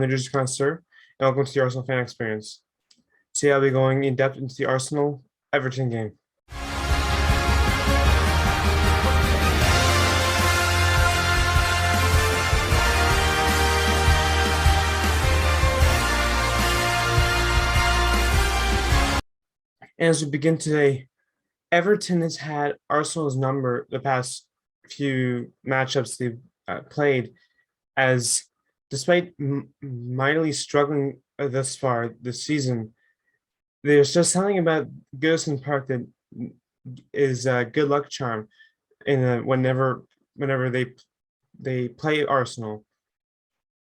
the Jersey Connoisseur, and welcome to the Arsenal Fan Experience. Today I'll be going in depth into the Arsenal Everton game. And as we begin today, Everton has had Arsenal's number the past few matchups they've played, as despite mightily struggling thus far this season, there's just something about Goodison Park that is a good luck charm whenever they play Arsenal,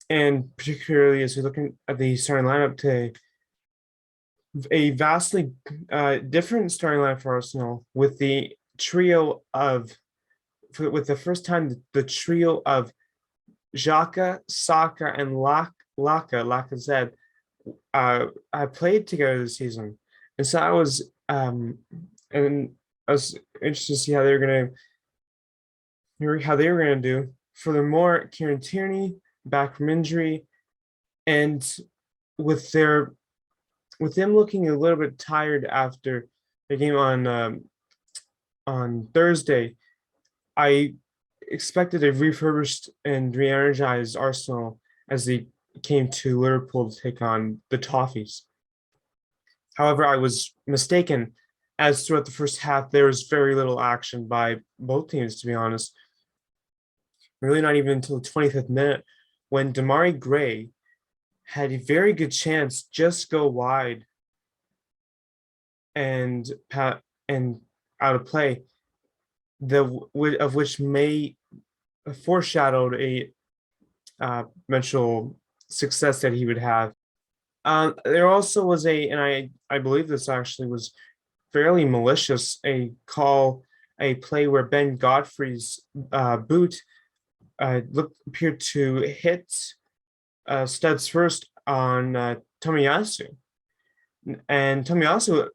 and particularly as we look at the starting lineup today, a vastly different starting line for Arsenal with the first time the trio of Xhaka, Saka, and Lacazette I played together this season, and so I was interested to see how they were gonna do. Furthermore, Kieran Tierney back from injury, and with them looking a little bit tired after the game on Thursday, I expected a refurbished and re-energized Arsenal as they came to Liverpool to take on the Toffees. However, I was mistaken, as throughout the first half there was very little action by both teams, to be honest. Really not even until the 25th minute, when Demarai Gray had a very good chance just go wide and out of play, of which may foreshadowed a eventual success that he would have. There also was and I believe this actually was fairly malicious, a play where Ben Godfrey's boot appeared to hit studs first on Tomiyasu. And Tomiyasu,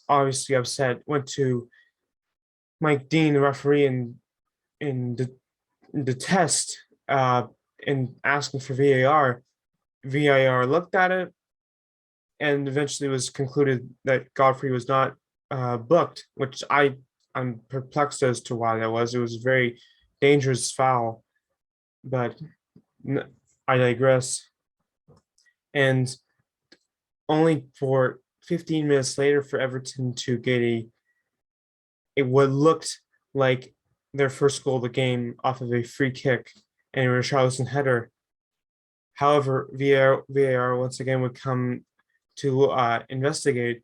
obviously upset, went to Mike Dean, the referee, in the test and asking for VAR. VAR looked at it and eventually was concluded that Godfrey was not booked, which I'm perplexed as to why that was. It was a very dangerous foul, but I digress. And only for 15 minutes later for Everton to get what looked like their first goal of the game off of a free kick and a Richarlison header. However, VAR once again would come to investigate,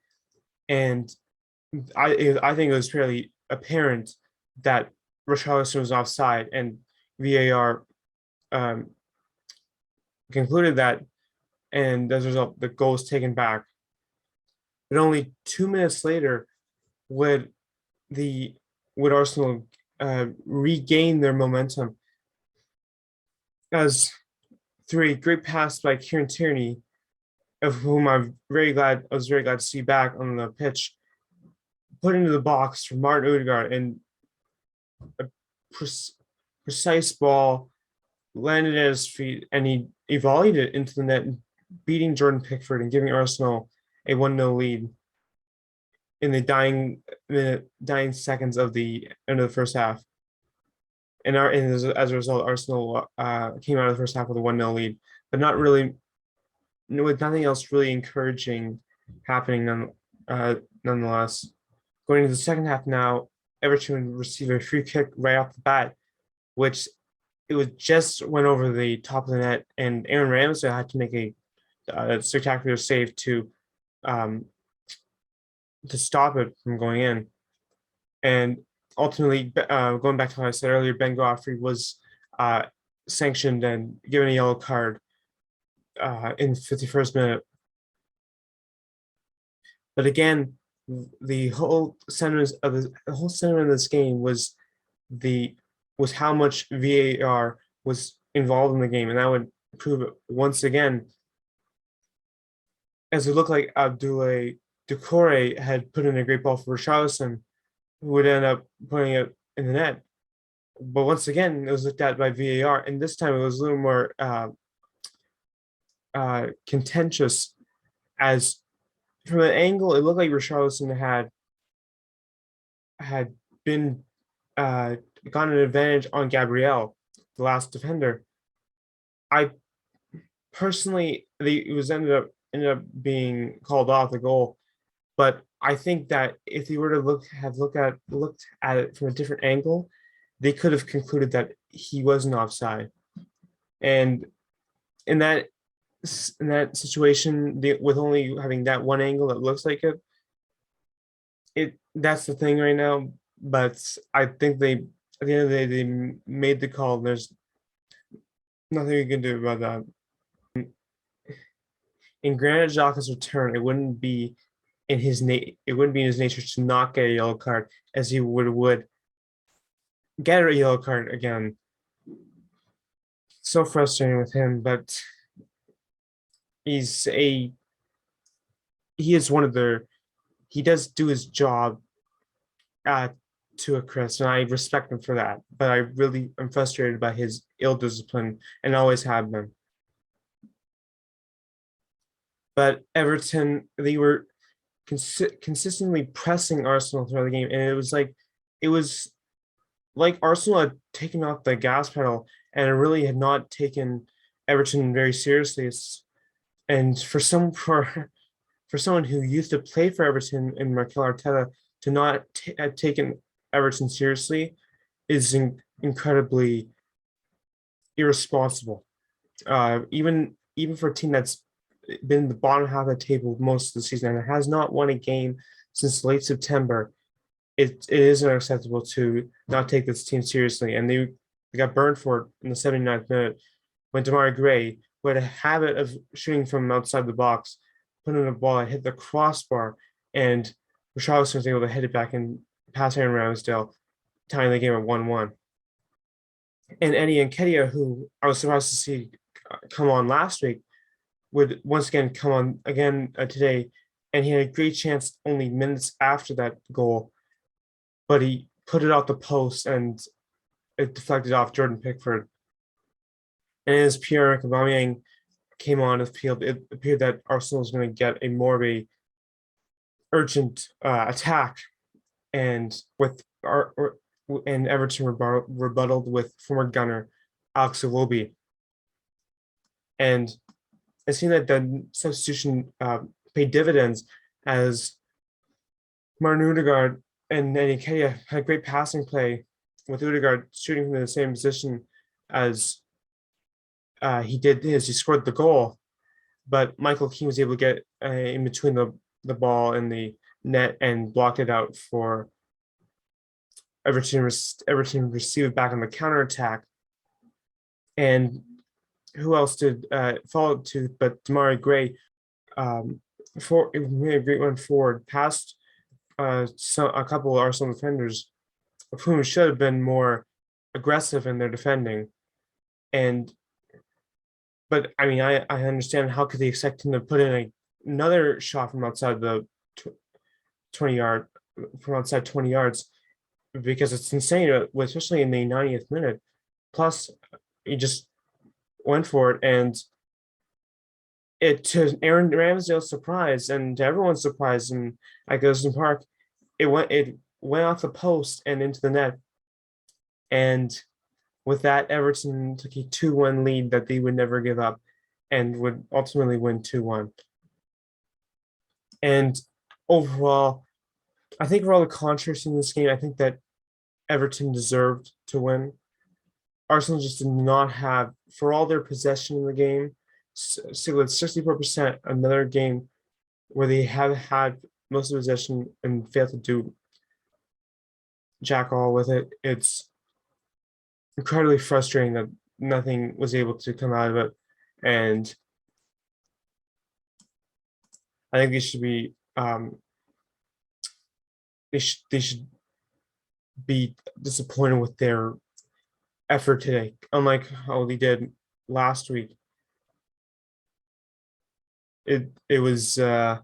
and I think it was fairly apparent that Richarlison was offside, and VAR concluded that, and as a result, the goal was taken back. But only 2 minutes later would Arsenal regain their momentum, as through a great pass by Kieran Tierney, of whom I was very glad to see back on the pitch, put into the box for Martin Odegaard, and a precise ball landed at his feet, and he volleyed it into the net, beating Jordan Pickford and giving Arsenal a 1-0 lead in the dying seconds of the end of the first half. And as a result, Arsenal came out of the first half with a 1-0 lead, but not really, with nothing else really encouraging happening nonetheless. Going into the second half now, Everton would receive a free kick right off the bat, which just went over the top of the net, and Aaron Ramsey had to make a spectacular save to stop it from going in. And ultimately, going back to what I said earlier, Ben Godfrey was sanctioned and given a yellow card in the 51st minute. But again, the whole sentiment of this game was how much VAR was involved in the game, and that would prove it once again, as it looked like Abdoulaye Doucouré had put in a great ball for Richarlison, who would end up putting it in the net. But once again, it was looked at by VAR, and this time it was a little more contentious as from an angle it looked like Richarlison had been uh, gotten an advantage on Gabriel, the last defender. I personally, it was ended up being called off the goal, but I think that if they were to looked at it from a different angle, they could have concluded that he wasn't offside. And in that in that situation, with only having that one angle that looks like it that's the thing right now. But I think they at the end of the day they made the call. There's nothing we can do about that. In Granit Xhaka's return, it wouldn't be in his nature to not get a yellow card as he would get a yellow card again. So frustrating with him, but he's a he is one of the he does do his job uh, to a crest, and I respect him for that. But I really am frustrated by his ill discipline and always have been. But Everton, they were consistently pressing Arsenal throughout the game, and it was like Arsenal had taken off the gas pedal and really had not taken Everton very seriously. And for someone who used to play for Everton and Mikel Arteta to not have taken Everton seriously is incredibly irresponsible. Even for a team that's been in the bottom half of the table most of the season and has not won a game since late September, it is unacceptable to not take this team seriously. And they got burned for it in the 79th minute when Demarai Gray, who had a habit of shooting from outside the box, put in a ball that hit the crossbar, and Richarlison was able to hit it back and pass Aaron Ramsdale, tying the game at 1-1. And Eddie Nketiah, who I was surprised to see come on last week, would once again come on again today, and he had a great chance only minutes after that goal, but he put it out the post and it deflected off Jordan Pickford. And as Pierre-Emerick Aubameyang came on the field, it appeared that Arsenal was going to get a more of a urgent attack, and and Everton rebutted with former gunner Alex Iwobi. And it seemed that the substitution paid dividends as Martin Odegaard and Eddie Nketiah had great passing play, with Odegaard shooting from the same position as he scored the goal. But Michael Keane was able to get in between the ball and the net and blocked it out for Everton receive it back on the counterattack. And who else did follow to but Demarai Gray made a great run forward past a couple of Arsenal defenders, of whom should have been more aggressive in their defending. But I mean, I understand how could they expect him to put in another shot from outside the 20 yards, because it's insane, especially in the 90th minute. Plus, he just went for it, and to Aaron Ramsdale's surprise and to everyone's surprise at Goodison Park, it went off the post and into the net. And with that, Everton took a 2-1 lead that they would never give up and would ultimately win 2-1. And overall, I think for all the controversy in this game, I think that Everton deserved to win. Arsenal just did not have, for all their possession in the game, so with 64%, another game where they have had most of the possession and failed to do jack all with it. It's incredibly frustrating that nothing was able to come out of it. And I think they should be they should be disappointed with their effort today, unlike how they did last week. It was not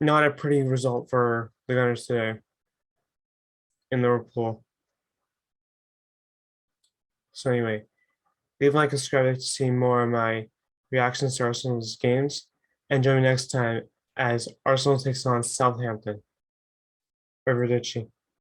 a pretty result for the Gunners today in Liverpool. So anyway, Leave a like and subscribe to see more of my reactions to Arsenal's games. And join me next time as Arsenal takes on Southampton. Arrivederci.